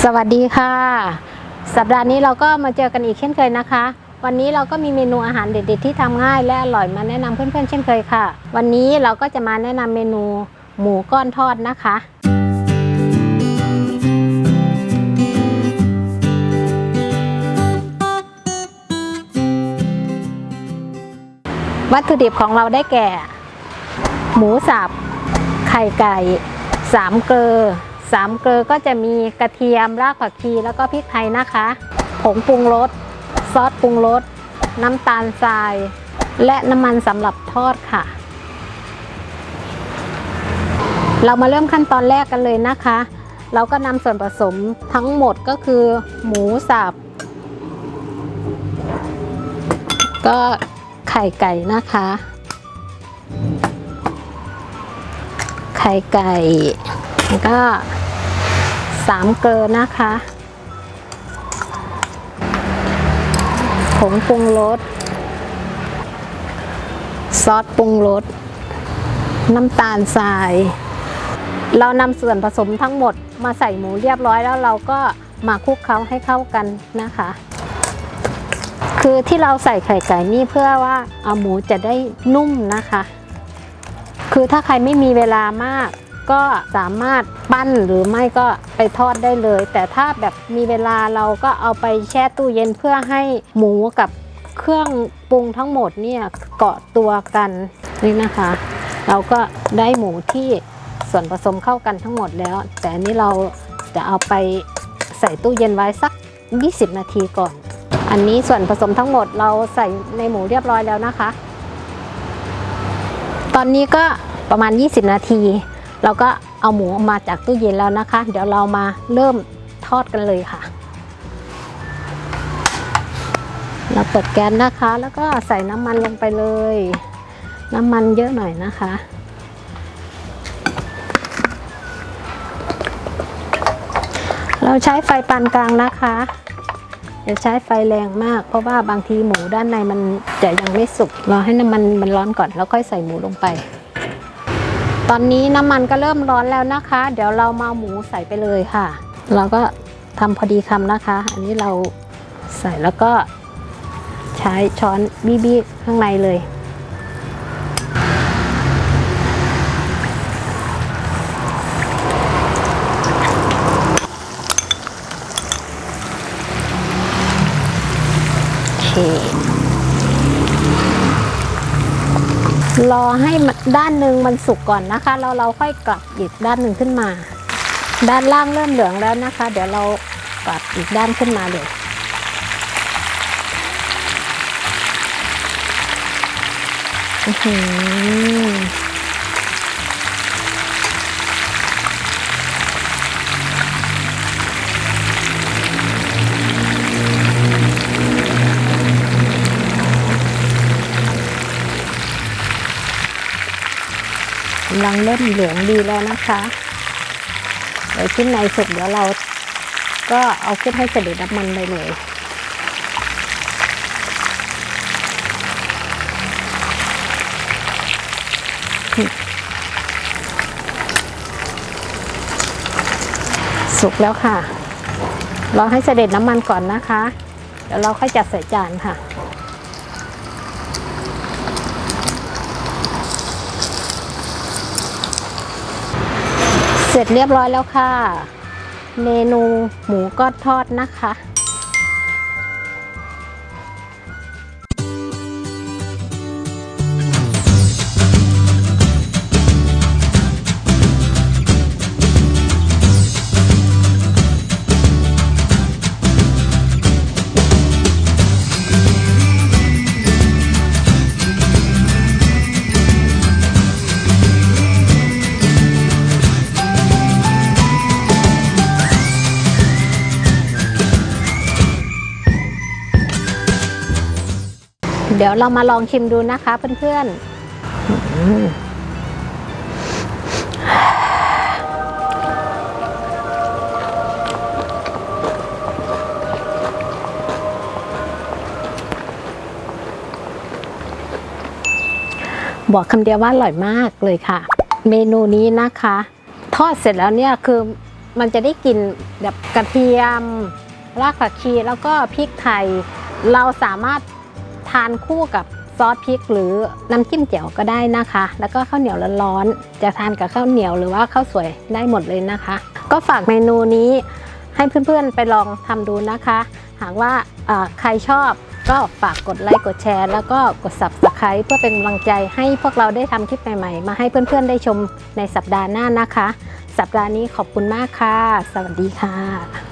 สวัสดีค่ะสัปดาห์นี้เราก็มาเจอกันอีกเช่นเคยนะคะวันนี้เราก็มีเมนูอาหารเด็ดๆที่ทำง่ายและอร่อยมาแนะนำเพื่อนๆเช่นเคยค่ะวันนี้เราก็จะมาแนะนำเมนูหมูก้อนทอดนะคะวัตถุดิบของเราได้แก่หมูสับไข่ไก่3 เกลือก็จะมีกระเทียมรากผักชีแล้วก็พริกไทยนะคะผงปรุงรสซอสปรุงรสน้ำตาลทรายและน้ำมันสำหรับทอดค่ะเรามาเริ่มขั้นตอนแรกกันเลยนะคะเราก็นำส่วนผสมทั้งหมดก็คือหมูสับก็ไข่ไก่นะคะไข่ไก่แล้วก็3 เกลือนะคะผงปรุงรสซอสปรุงรสน้ำตาลทรายเรานำส่วนผสมทั้งหมดมาใส่หมูเรียบร้อยแล้วเราก็มาคลุกเคล้าให้เข้ากันนะคะคือที่เราใส่ไข่ไก่นี่เพื่อว่าหมูจะได้นุ่มนะคะคือถ้าใครไม่มีเวลามากก็สามารถปั้นหรือไม่ก็ไปทอดได้เลยแต่ถ้าแบบมีเวลาเราก็เอาไปแช่ตู้เย็นเพื่อให้หมูกับเครื่องปรุงทั้งหมดเนี่ยเกาะตัวกันนี่นะคะเราก็ได้หมูที่ส่วนผสมเข้ากันทั้งหมดแล้วแต่อันนี้เราจะเอาไปใส่ตู้เย็นไว้สัก20 นาทีก่อนอันนี้ส่วนผสมทั้งหมดเราใส่ในหมูเรียบร้อยแล้วนะคะตอนนี้ก็ประมาณ20 นาทีเราก็เอาหมูออกมาจากตู้เย็นแล้วนะคะเดี๋ยวเรามาเริ่มทอดกันเลยค่ะเราเปิดแก๊สนะคะแล้วก็ใส่น้ำมันลงไปเลยน้ำมันเยอะหน่อยนะคะเราใช้ไฟปานกลางนะคะอย่าใช้ไฟแรงมากเพราะว่าบางทีหมูด้านในมันจะยังไม่สุกรอให้น้ำมันร้อนก่อนแล้วค่อยใส่หมูลงไปตอนนี้น้ำมันก็เริ่มร้อนแล้วนะคะเดี๋ยวเรามาหมูใส่ไปเลยค่ะเราก็ทำพอดีคำนะคะอันนี้เราใส่แล้วก็ใช้ช้อนบี้ๆข้างในเลยโอเครอให้ด้านหนึ่งมันสุกก่อนนะคะแล้วเราค่อยกลับอีกด้านหนึ่งขึ้นมาด้านล่างเริ่มเหลืองแล้วนะคะเดี๋ยวเรากลับอีกด้านขึ้นมาเลยกำลังเริ่มเหลืองดีแล้วนะคะเดี๋ยวชิ้นในสุกเดี๋ยวเราก็เอาขึ้นให้เสด็จน้ำมันได้เลยสุกแล้วค่ะเราให้เสด็จน้ำมันก่อนนะคะเดี๋ยวเราค่อยจัดใส่จานค่ะเสร็จเรียบร้อยแล้วค่ะเมนูหมูก้อนทอดนะคะเดี๋ยวเรามาลองชิมดูนะคะเพื่อนๆบอกคำเดียวว่าอร่อยมากเลยค่ะเมนูนี้นะคะทอดเสร็จแล้วเนี่ยคือ มันจะได้กลิ่นแบบกระเทียมรากผักชีแล้วก็พริกไทยเราสามารถทานคู่กับซอสพริกหรือน้ำจิ้มแจ่วก็ได้นะคะ แล้วก็ข้าวเหนียวร้อนๆจะทานกับข้าวเหนียวหรือว่าข้าวสวยได้หมดเลยนะคะ ก็ฝากเมนูนี้ให้เพื่อนๆไปลองทำดูนะคะ หากว่าใครชอบก็ฝากกดไลค์กดแชร์แล้วก็กด Subscribe เพื่อเป็นกำลังใจให้พวกเราได้ทำคลิปใหม่ๆมาให้เพื่อนๆได้ชมในสัปดาห์หน้านะคะ สัปดาห์นี้ขอบคุณมากค่ะสวัสดีค่ะ